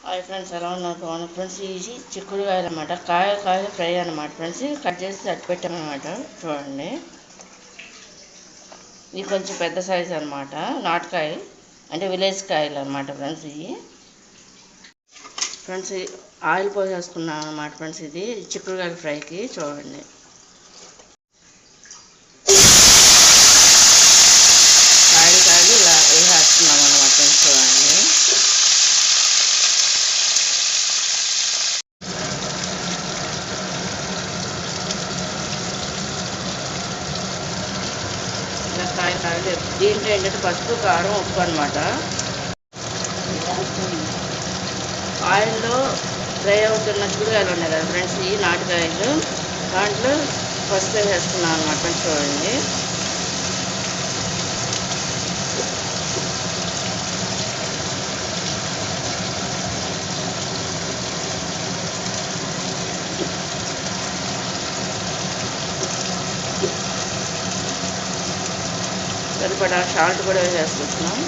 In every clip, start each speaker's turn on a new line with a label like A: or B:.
A: Hi friends, ఎలా ఉన్నారు? బాగున్నారు ఫ్రెండ్స్. ఇది చిక్కుడుకాయలు అనమాట. కాయలు ఫ్రై అనమాట ఫ్రెండ్స్. కట్ చేసి అట్టు పెట్టామన్నమాట. చూడండి, ఇది కొంచెం పెద్ద సైజు అనమాట. నాటుకాయ అంటే విలేజ్ కాయలు అనమాట ఫ్రెండ్స్. ఇవి ఫ్రెండ్స్ ఆయిల్ పోసేసుకున్నాం అనమాట ఫ్రెండ్స్. ఇది చిక్కుడుకాయల ఫ్రైకి చూడండి. కాయలు ఇలా వేసేస్తున్నాం అనమాట ఫ్రెండ్స్. చూడండి, కాయలు దీంట్లో ఏంటంటే పసుపు, కారం, ఉప్పు అనమాట. ఆయిల్లో ఫ్రై అవుతున్న చిక్కుడుకాయలు ఉన్నాయి కదా ఫ్రెండ్స్, ఈ నాటుకాయలు దాంట్లో పసుపు వేసేసుకున్నాం అనమాట. చూడండి, సరిపడా సాల్ట్ కూడా వేసేసుకుంటున్నాం.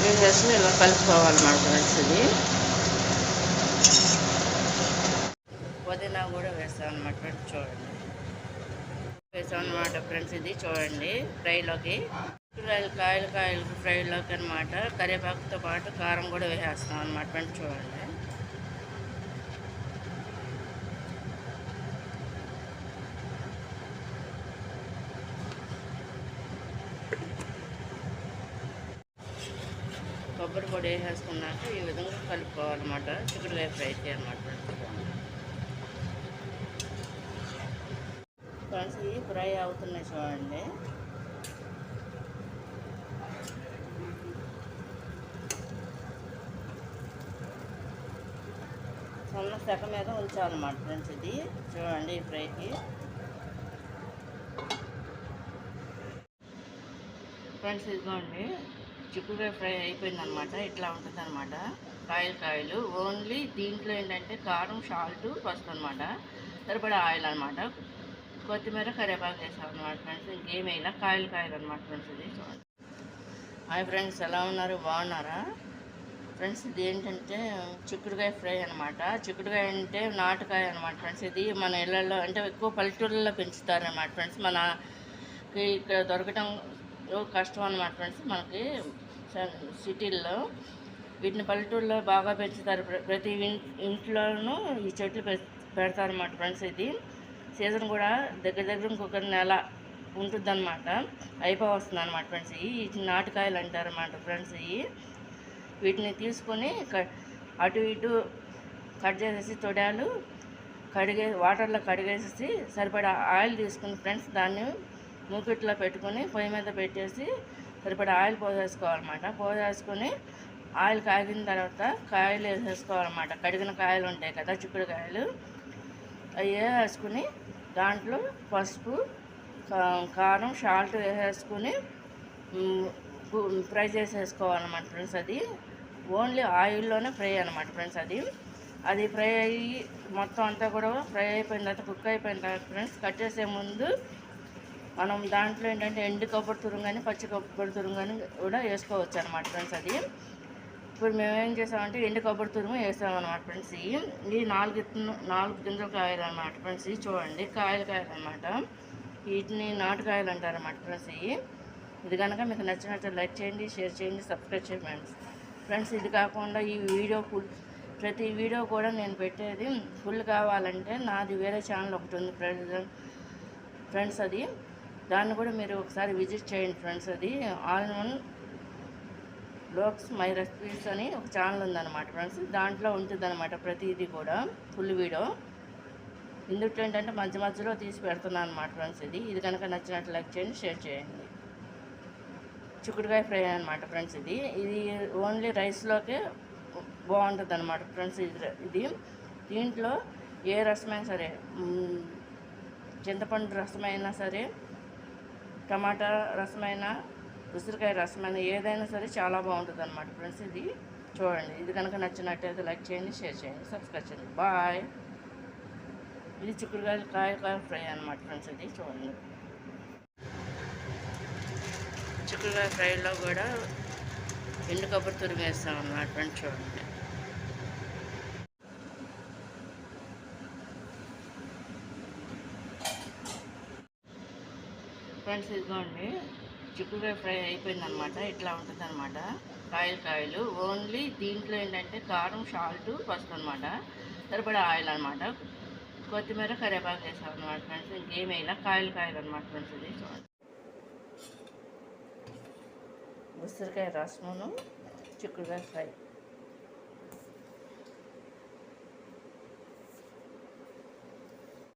A: వేసేసి ఇలా కలుపుకోవాలన్నమాట ఫ్రెండ్స్. ఇది పుదీనా కూడా వేస్తాం అన్నమాట ఫ్రెండ్స్. చూడండి, వేసాం అన్నమాట ఫ్రెండ్స్. ఇది చూడండి, ఫ్రైలోకి కాయలు ఫ్రైలోకి అనమాట. కరివేపాకుతో పాటు కారం కూడా వేసేస్తాం అన్నమాట ఫ్రెండ్స్. చూడండి, కొబ్బరి పొడి వేసేసుకున్నాక ఈ విధంగా కలుపుకోవాలన్నమాట. చిక్కుడుకాయ ఫ్రైకి అనమాట ఫ్రెండ్స్. ఇవి ఫ్రై అవుతున్నాయి చూడండి. సన్న సెక మీద ఉంచాలన్నమాట ఫ్రెండ్స్. ఇది చూడండి, ఈ ఫ్రైకి ఫ్రెండ్స్. ఇదిగోండి, చిక్కుడుకాయ ఫ్రై అయిపోయిందనమాట. ఇట్లా ఉంటుంది అనమాట. కాయలు ఓన్లీ దీంట్లో ఏంటంటే కారం, సాల్ట్, పసుపు అనమాట. సరిపడా ఆయిల్ అనమాట. కొత్తిమీర, కరివేపాకు వేసాం అనమాట ఫ్రెండ్స్. ఇంకేం వేయాల, కాయలు అనమాట ఫ్రెండ్స్. ఇది చూడండి. హాయ్ ఫ్రెండ్స్, ఎలా ఉన్నారు? బాగున్నారా ఫ్రెండ్స్? ఇది ఏంటంటే చిక్కుడుకాయ ఫ్రై అనమాట. చిక్కుడుకాయ అంటే నాటుకాయ అనమాట ఫ్రెండ్స్. ఇది మన ఇళ్ళల్లో అంటే ఎక్కువ పల్లెటూళ్ళలో పెంచుతారనమాట ఫ్రెండ్స్. మనకి ఇక్కడ దొరకటం కష్టం అనమాట ఫ్రెండ్స్. మనకి సిటీల్లో వీటిని పల్లెటూరులో బాగా పెంచుతారు. ప్రతి ఇంట్లోనూ ఈ చెట్లు పెడతారన్నమాట ఫ్రెండ్స్. ఇది సీజన్ కూడా దగ్గర ఇంకొక నెల ఉంటుందన్నమాట. అయిపోవస్తుంది అనమాట ఫ్రెండ్స్. ఈ నాటుకాయలు అంటారన్నమాట ఫ్రెండ్స్. వీటిని తీసుకొని అటు ఇటు కట్ చేసేసి తొడాలు వాటర్లో కడిగేసేసి సరిపడా ఆయిల్ తీసుకుని ఫ్రెండ్స్, దాన్ని మూకిట్లో పెట్టుకొని పొయ్యి మీద పెట్టేసి సరిపడా ఆయిల్ పోసేసుకోవాలన్నమాట. పోసేసుకొని ఆయిల్ కాగిన తర్వాత కాయలు వేసేసుకోవాలన్నమాట. కడిగిన కాయలు ఉంటాయి కదా, చిక్కుడుకాయలు, అవి వేసుకుని దాంట్లో పసుపు, కారం, సాల్ట్ వేసేసుకుని ఫ్రై చేసేసుకోవాలన్నమాట ఫ్రెండ్స్. అది ఓన్లీ ఆయిల్లోనే ఫ్రై అనమాట ఫ్రెండ్స్. అది ఫ్రై అయ్యి మొత్తం అంతా కూడా ఫ్రై అయిపోయిన తర్వాత, కుక్ అయిపోయిన తర్వాత ఫ్రెండ్స్, కట్ చేసే ముందు మనం దాంట్లో ఏంటంటే ఎండు కొబ్బరి తురుము కానీ పచ్చి కొబ్బరి తురుము కానీ కూడా వేసుకోవచ్చు అనమాట ఫ్రెండ్స్. ఇప్పుడు మేము ఏం చేసామంటే ఎండు కొబ్బరి తురుము వేసామన్నమాట ఫ్రెండ్స్. ఈ నాలుగు గింజల కాయలు అనమాట ఫ్రెండ్స్. చూడండి, కాయలు అనమాట. వీటిని నాటుకాయలు అంటారన్నమాట ఫ్రెండ్స్. ఇది కనుక మీకు నచ్చినట్టు లైక్ చేయండి, షేర్ చేయండి, సబ్స్క్రైబ్ చేయండి ఫ్రెండ్స్. ఇది కాకుండా ఈ వీడియో ప్రతి వీడియో కూడా నేను పెట్టేది ఫుల్ కావాలంటే నాది వేరే ఛానల్ ఒకటి ఉంది ఫ్రెండ్స్. దాన్ని కూడా మీరు ఒకసారి విజిట్ చేయండి ఫ్రెండ్స్. అది all in one blogs my recipes అని ఒక ఛానల్ ఉందన్నమాట ఫ్రెండ్స్. దాంట్లో ఉంటుందన్నమాట ప్రతిదీ కూడా ఫుల్ వీడియో. ఇందులో ఏంటంటే మధ్యలో తీసి పెడుతున్నాను అనమాట ఫ్రెండ్స్. ఇది కనుక నచ్చినట్టు లైక్ చేయండి, షేర్ చేయండి. చిక్కుడుకాయ ఫ్రై అనమాట ఫ్రెండ్స్. ఇది ఓన్లీ రైస్లోకే బాగుంటుంది అనమాట ఫ్రెండ్స్. దీంట్లో ఏ రసమైనా సరే, చింతపండు రసమైనా సరే, టమాటా రసమైనా, ఉసిరికాయ రసం అని ఏదైనా సరే చాలా బాగుంటుంది అనమాట ఫ్రెండ్స్. ఇది చూడండి. ఇది కనుక నచ్చినట్టయితే లైక్ చేయండి, షేర్ చేయండి, సబ్స్క్రైబ్ చేయండి. బాయ్. ఇది చిక్కుడుకాయ కాయ ఫ్రై అనమాట ఫ్రెండ్స్. ఇది చూడండి. చిక్కుడుకాయ ఫ్రైలో కూడా ఎండు కొబ్బరి తురుము వేస్తాం అన్నమాట ఫ్రెండ్స్. చూడండి. ఫ్రెండ్స్ ఇదిగోండి, చిక్కుడుకాయ ఫ్రై అయిపోయిందనమాట. ఇట్లా ఉంటుంది అనమాట. కాయలు ఓన్లీ దీంట్లో ఏంటంటే కారం, సాల్ట్, పసుపు అనమాట. సరిపడా ఆయిల్ అనమాట. కొత్తిమీర, కరివేపాకు వేస్తాం అనమాట ఫ్రెండ్స్. ఇంకేమీ ఇలా కాయలు అనమాట ఫ్రెండ్స్. ఇది చూడండి. ఉసిరికాయ రసమును చిక్కుడుకాయ ఫ్రై.